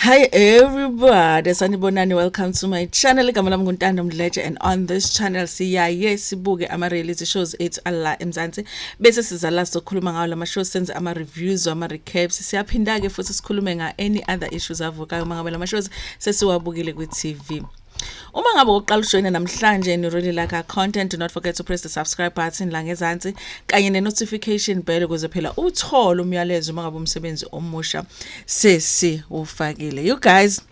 Hi everybody, sanibonani, welcome to my channel. Igama lami nguNtando Mdletshe, and on this channel siyaye sibuke ama reality shows ethu ala eMzansi bese siza la sokhuluma ngawo lama shows, senze ama reviews, ama recaps, siyaphinda ke futhi sikhulume nga any other issues avukayo mangabe lama shows sesiwabukile ku TV. Uma ngabe uqala ujoina namhlanje and you really like our content, do not forget to press the subscribe button la ngezansi kanye ne notification bell ukuze phela uthole umyalezo uma ngabe umsebenzi omusha sesi ufakile. You guys,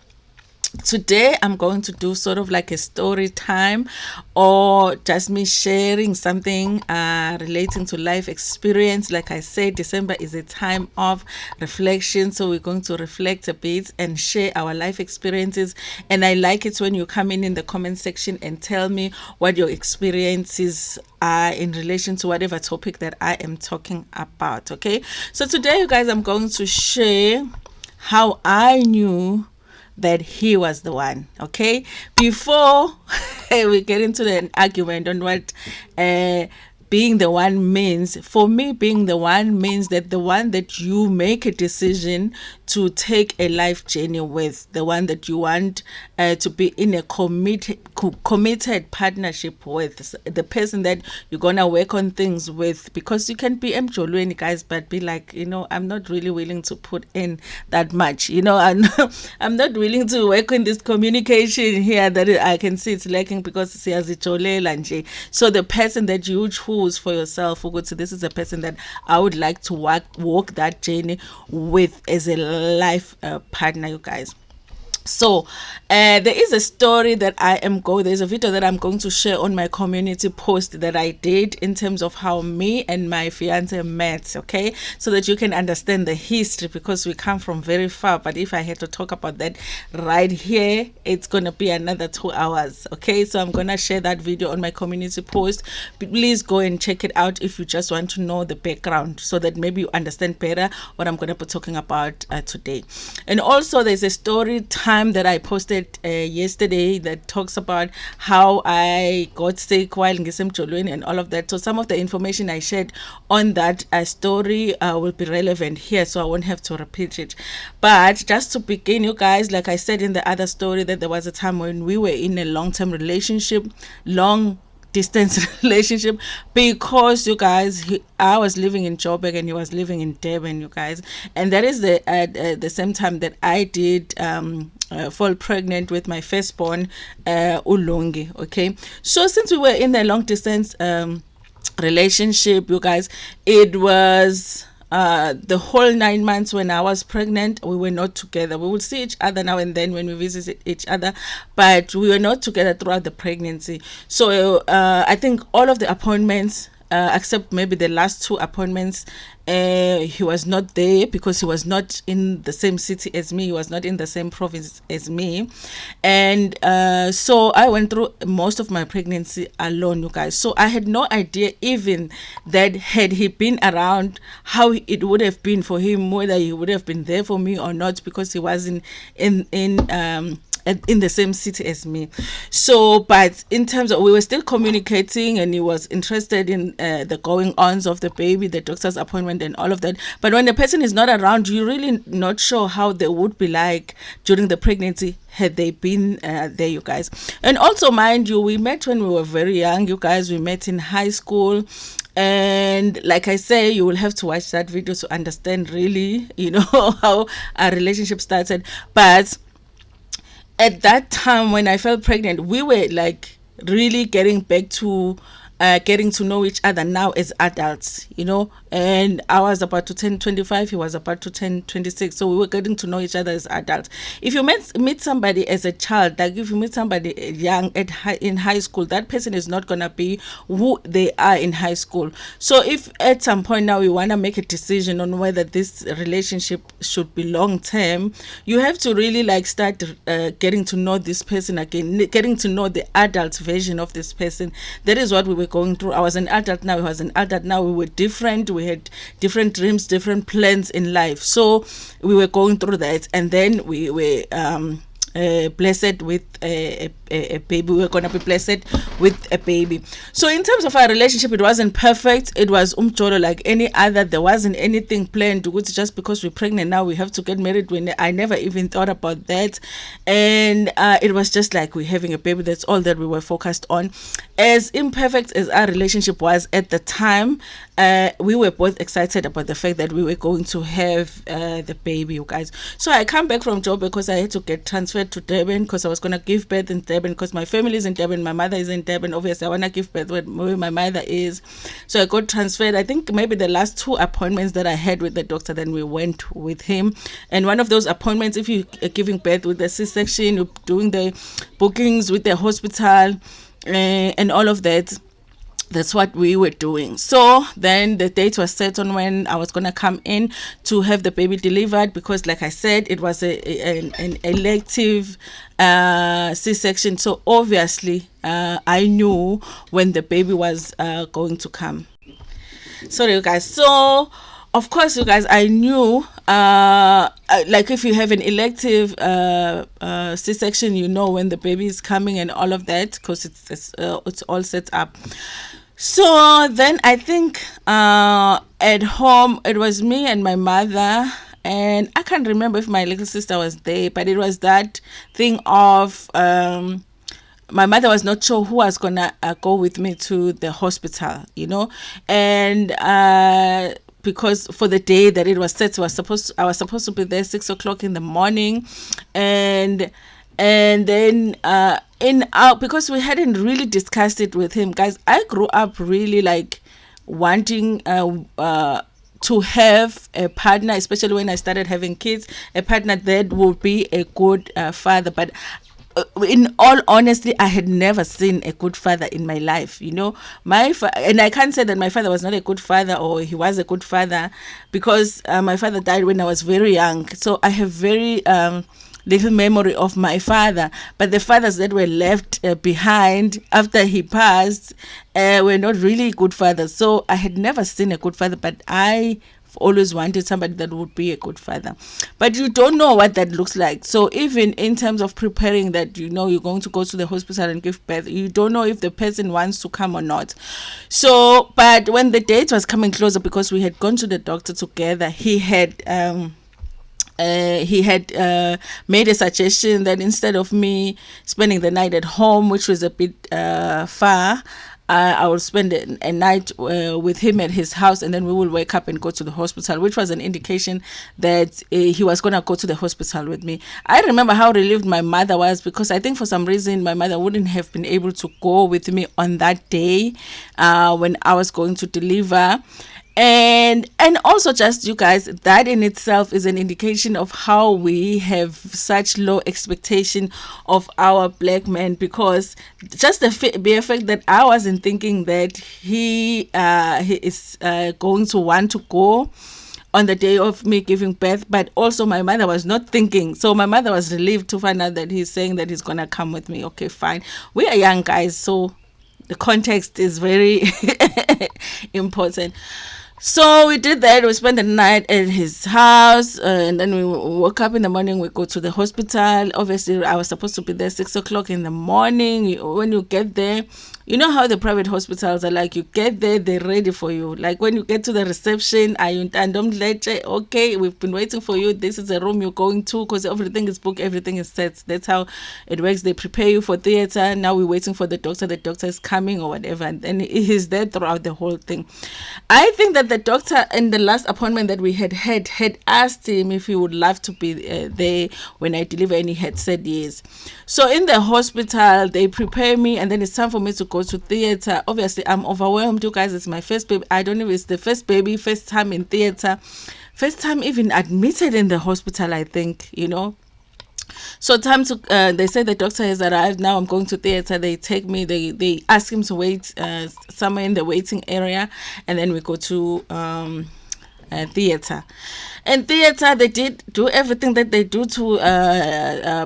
today I'm going to do sort of like a story time, or just me sharing something relating to life experience. Like I said, December is a time of reflection, so we're going to reflect a bit and share our life experiences. And I like it when you come in the comment section and tell me what your experiences are in relation to whatever topic that I am talking about. Okay, so today, you guys, I'm going to share how I knew that he was the one. Okay, before we get into an argument on what being the one means, for me, being the one means that the one that you make a decision to take a life journey with, the one that you want to be in a committed partnership with, the person that you're gonna work on things with. Because you can be emjolweni, guys, but be like, I'm not really willing to put in that much. I'm not willing to work on this communication here that I can see it's lacking because siyazijolela nje. So the person that you choose for yourself, this is a person that I would like to walk that journey with as a life partner, you guys. So there is a story that there's a video that I'm going to share on my community post that I did in terms of how me and my fiance met, okay, so that you can understand the history, because we come from very far. But if I had to talk about that right here, it's gonna be another 2 hours. Okay, so I'm gonna share that video on my community post. Please go and check it out if you just want to know the background, so that maybe you understand better what I'm gonna be talking about today. And also, there's a story time that I posted yesterday that talks about how I got sick while ngisemjolweni and all of that. So some of the information I shared on that story will be relevant here, so I won't have to repeat it. But just to begin, you guys, like I said in the other story, that there was a time when we were in a long-term relationship, long distance relationship, because you guys, I was living in Joburg and he was living in Durban, you guys, and that is the same time that I did fall pregnant with my firstborn, Ulungi. Okay, so since we were in a long distance relationship, you guys, it was the whole 9 months when I was pregnant, we were not together. We would see each other now and then when we visit each other, but we were not together throughout the pregnancy. So I think all of the appointments, except maybe the last 2 appointments, he was not there because he was not in the same city as me. He was not in the same province as me. And so I went through most of my pregnancy alone, you guys. So I had no idea even that had he been around, how it would have been for him, whether he would have been there for me or not, because he wasn't in the same city as me. So, but in terms of, we were still communicating, and he was interested in the going ons of the baby, the doctor's appointment and all of that. But when the person is not around, you're really not sure how they would be like during the pregnancy had they been there, you guys. And also, mind you, we met when we were very young, you guys. We met in high school. And like I say, you will have to watch that video to understand really, how our relationship started. But at that time when I felt pregnant, we were like really getting back to getting to know each other now as adults, and I was about to turn 25, he was about to turn 26, so we were getting to know each other as adults. If you meet somebody as a child, like if you meet somebody young in high school, that person is not gonna be who they are in high school. So if at some point now you want to make a decision on whether this relationship should be long term, you have to really like start getting to know this person again, getting to know the adult version of this person. That is what we were going through. I was an adult now, he was an adult now. We were different, we had different dreams, different plans in life. So we were going through that, and then we were blessed with a baby. We were gonna be blessed with a baby. So in terms of our relationship, it wasn't perfect. It was umjolo like any other. There wasn't anything planned to just because we're pregnant now we have to get married. When I never even thought about that, and it was just like we're having a baby. That's all that we were focused on. As imperfect as our relationship was at the time, we were both excited about the fact that we were going to have the baby, you guys. So I come back from job because I had to get transferred to Durban because I was going to give birth in Durban because my family is in Durban, my mother is in Durban. Obviously, I want to give birth where my mother is. So I got transferred. I think maybe the last 2 appointments that I had with the doctor, then we went with him. And one of those appointments, if you are giving birth with the C-section, you're doing the bookings with the hospital and all of that. That's what we were doing. So then the date was set on when I was going to come in to have the baby delivered because, like I said, it was an elective C-section. So obviously, I knew when the baby was going to come. Sorry, you guys. So, of course, you guys, I knew, like if you have an elective C-section, you know when the baby is coming and all of that because it's all set up. So then I think at home it was me and my mother, and I can't remember if my little sister was there, but it was that thing of my mother was not sure who was gonna go with me to the hospital, you know, and because for the day that it was set, I was supposed to be there 6 o'clock in the morning, and then because we hadn't really discussed it with him, guys. I grew up really like wanting to have a partner, especially when I started having kids, a partner that would be a good father. But in all honesty, I had never seen a good father in my life, you know. And I can't say that my father was not a good father or he was a good father because my father died when I was very young. So I have very little memory of my father, but the fathers that were left behind after he passed were not really good fathers. So I had never seen a good father, but I always wanted somebody that would be a good father. But you don't know what that looks like. So even in terms of preparing that, you know, you're going to go to the hospital and give birth, you don't know if the person wants to come or not. So, but when the date was coming closer, because we had gone to the doctor together, he had made a suggestion that instead of me spending the night at home, which was a bit far, I will spend a night with him at his house, and then we will wake up and go to the hospital, which was an indication that he was going to go to the hospital with me. I remember how relieved my mother was, because I think for some reason my mother wouldn't have been able to go with me on that day when I was going to deliver. And also, just you guys, that in itself is an indication of how we have such low expectation of our black men, because just the bare fact that I wasn't thinking that he is going to want to go on the day of me giving birth, but also my mother was not thinking. So my mother was relieved to find out that he's saying that he's gonna come with me. Okay, fine. We are young guys, so the context is very important. So we did that. We spent the night at his house, and then we woke up in the morning. We go to the hospital. Obviously, I was supposed to be there 6 o'clock in the morning. When you get there, you know how the private hospitals are like. You get there, they're ready for you. Like when you get to the reception, are you Ntando Mdletshe? Okay, we've been waiting for you. This is the room you're going to, because everything is booked, everything is set. That's how it works. They prepare you for theater. Now we're waiting for the doctor. The doctor is coming or whatever, and then he's there throughout the whole thing. I think that the doctor in the last appointment that we had asked him if he would love to be there when I deliver, and he had said yes. So in the hospital, they prepare me, and then it's time for me to go to theater. Obviously, I'm overwhelmed, you guys. It's my first baby. I don't know if it's the first baby, first time in theater, first time even admitted in the hospital, I think, you know. So time to they say the doctor has arrived. Now I'm going to theater. They take me, they ask him to wait somewhere in the waiting area, and then we go to theater. In theater, they did do everything that they do to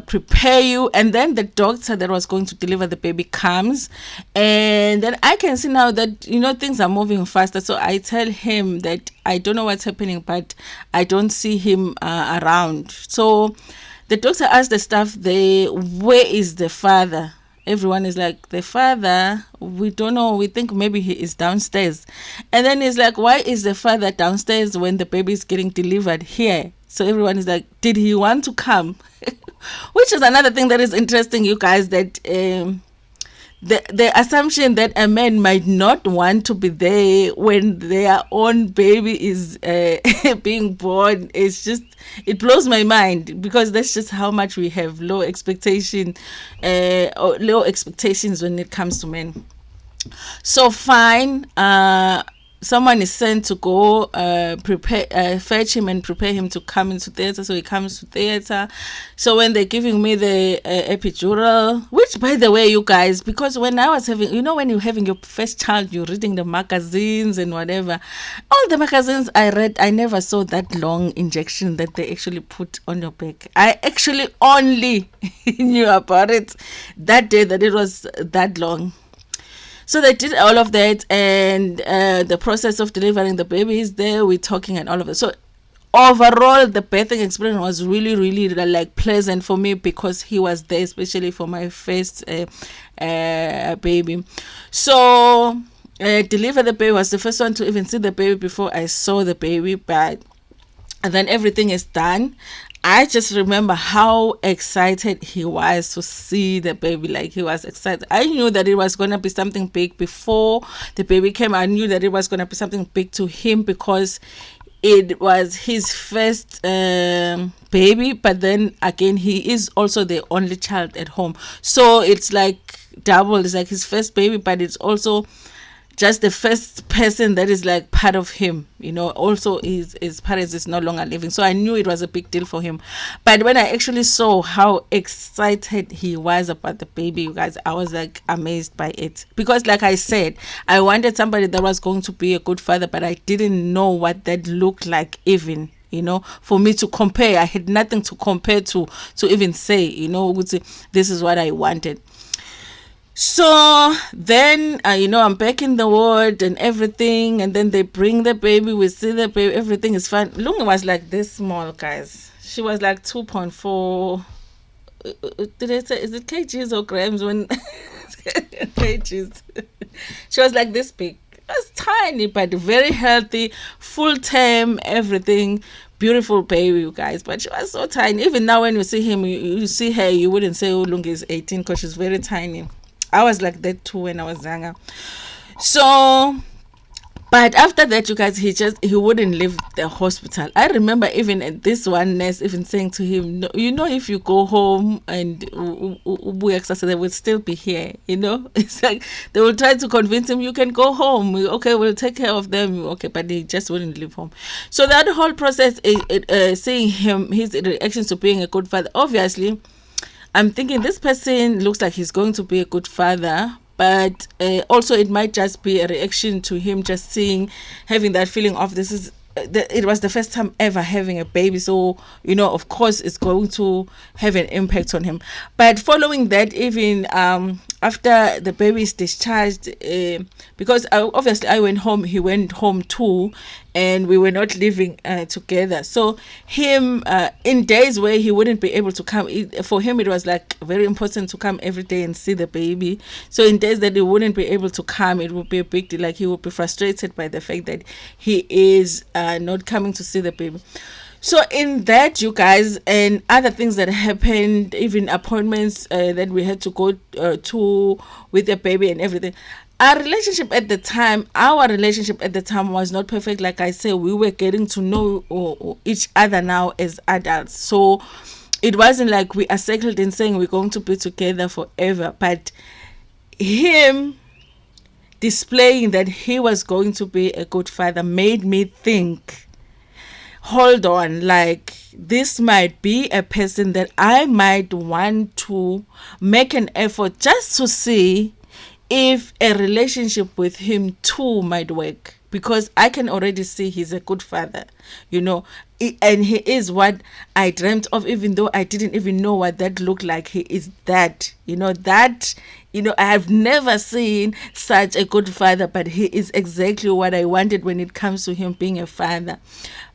prepare you, and then the doctor that was going to deliver the baby comes, and then I can see now that, you know, things are moving faster. So I tell him that I don't know what's happening, but I don't see him around. So the doctor asked the staff, where is the father? Everyone is like, the father, we don't know. We think maybe he is downstairs. And then he's like, why is the father downstairs when the baby is getting delivered here? So everyone is like, did he want to come? Which is another thing that is interesting, you guys, that the assumption that a man might not want to be there when their own baby is being born is just, it blows my mind, because that's just how much we have low expectations when it comes to men. So fine, someone is sent to go fetch him and prepare him to come into theater. So he comes to theater. So when they're giving me the epidural, which, by the way, you guys, because when I was having, when you're having your first child, you're reading the magazines and whatever. All the magazines I read, I never saw that long injection that they actually put on your back. I actually only knew about it that day, that it was that long. So they did all of that, and the process of delivering the baby is there. We're talking and all of it. So overall, the birthing experience was really, really like pleasant for me, because he was there, especially for my first baby. So deliver the baby, was the first one to even see the baby before I saw the baby. But and then everything is done. I just remember how excited he was to see the baby. Like, he was excited. I knew that it was going to be something big before the baby came. I knew that it was going to be something big to him, because it was his first baby. But then again, he is also the only child at home. So it's like double. It's like his first baby, but it's also just the first person that is like part of him, also his parents is no longer living. So I knew it was a big deal for him. But when I actually saw how excited he was about the baby, you guys, I was like amazed by it. Because like I said, I wanted somebody that was going to be a good father, but I didn't know what that looked like even. For me to compare. I had nothing to compare to even say, this is what I wanted. So then, I'm back in the ward and everything, and then they bring the baby, we see the baby, everything is fine. Lunga was like this small, guys. She was like 2.4, did I say, is it kgs or grams? When kgs. She was like this big. It was tiny, but very healthy, full term, everything. Beautiful baby, you guys. But she was so tiny. Even now when you see him, you see her, you wouldn't say Lunga is 18, because she's very tiny. I was like that too when I was younger. So, but after that, you guys, he wouldn't leave the hospital. I remember even this one nurse even saying to him, no, if you go home and they will still be here, It's like they will try to convince him, you can go home. Okay, we'll take care of them. Okay, but he just wouldn't leave home. So that whole process, seeing him, his reactions to being a good father, obviously, I'm thinking this person looks like he's going to be a good father, but also it might just be a reaction to him just having that feeling of it was the first time ever having a baby. So, of course, it's going to have an impact on him. But following that, even after the baby is discharged, because obviously I went home, he went home too, and we were not living together. So him, in days where he wouldn't be able to come, for him it was like very important to come every day and see the baby. So in days that he wouldn't be able to come, it would be a big deal. Like, he would be frustrated by the fact that he is not coming to see the baby. So in that, you guys, and other things that happened, even appointments that we had to go to with the baby and everything, our relationship at the time was not perfect. Like I said, we were getting to know each other now as adults. So it wasn't like we are settled in saying we're going to be together forever. But him displaying that he was going to be a good father made me think, hold on, like, this might be a person that I might want to make an effort just to see if a relationship with him too might work, because I can already see he's a good father, and he is what I dreamt of, even though I didn't even know what that looked like. He is that, I have never seen such a good father, but he is exactly what I wanted when it comes to him being a father.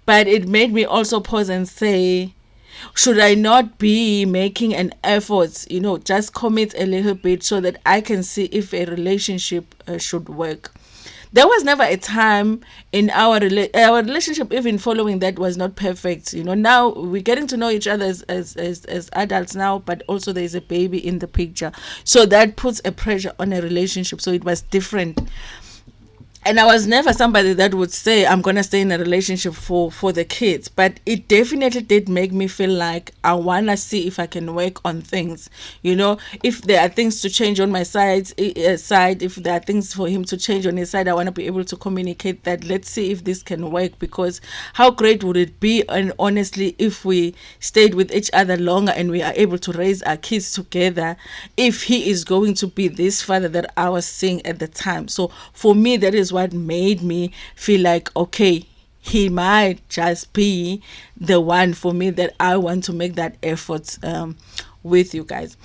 But it made me also pause and say, should I not be making an effort, just commit a little bit so that I can see if a relationship should work? There was never a time in our relationship, even following that, was not perfect. Now we're getting to know each other as adults now, but also there's a baby in the picture, so that puts a pressure on a relationship. So it was different. And I was never somebody that would say I'm gonna stay in a relationship for the kids, but it definitely did make me feel like I wanna see if I can work on things. If there are things to change on my side, if there are things for him to change on his side, I wanna be able to communicate that. Let's see if this can work, because how great would it be, and honestly, if we stayed with each other longer and we are able to raise our kids together, if he is going to be this father that I was seeing at the time. So for me, that is what made me feel like, okay, he might just be the one for me, that I want to make that effort with you guys.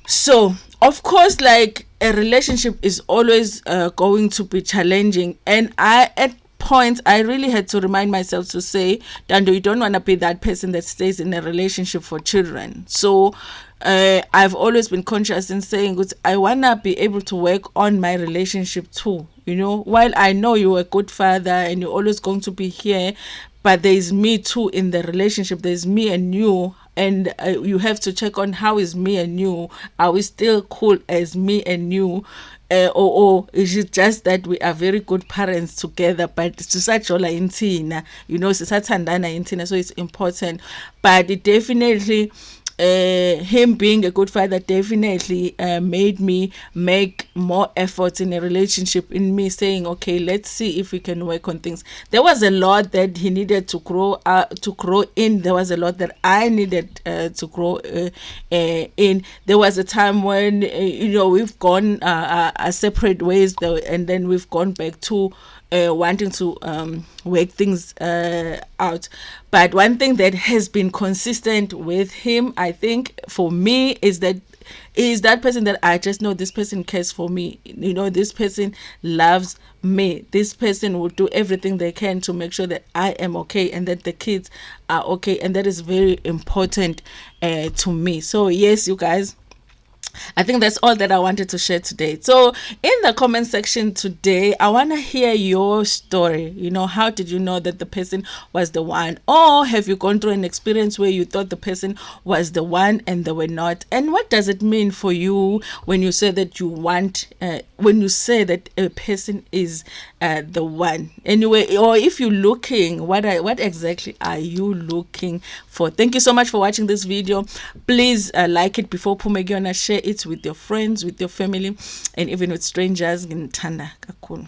So of course, like, a relationship is always going to be challenging, and at points I really had to remind myself to say, Ntando, you don't want to be that person that stays in a relationship for children. So I've always been conscious in saying, I want to be able to work on my relationship too. While I know you're a good father and you're always going to be here, but there's me too in the relationship. There's me and you, and you have to check on how is me and you. Are we still cool as me and you? Or is it just that we are very good parents together, but sisajola intina, sisathandana intina, so it's important. But it definitely, him being a good father definitely made me make more efforts in a relationship, in me saying, okay, let's see if we can work on things. There was a lot that he needed to grow in. There was a lot that I needed to grow in. There was a time when we've gone our separate ways, and then we've gone back to wanting to work things out. But one thing that has been consistent with him, I think, for me, is that person that I just know, this person cares for me. This person loves me. This person will do everything they can to make sure that I am okay and that the kids are okay. And that is very important to me. So yes, you guys, I think that's all that I wanted to share today. So in the comment section today, I want to hear your story. How did you know that the person was the one? Or have you gone through an experience where you thought the person was the one and they were not? And what does it mean for you when you say that when you say that a person is the one? Anyway, or if you're looking, what exactly are you looking for? Thank you so much for watching this video. Please like it before Pumegiona, share it with your friends, with your family, and even with strangers. Ntanda kakhulu.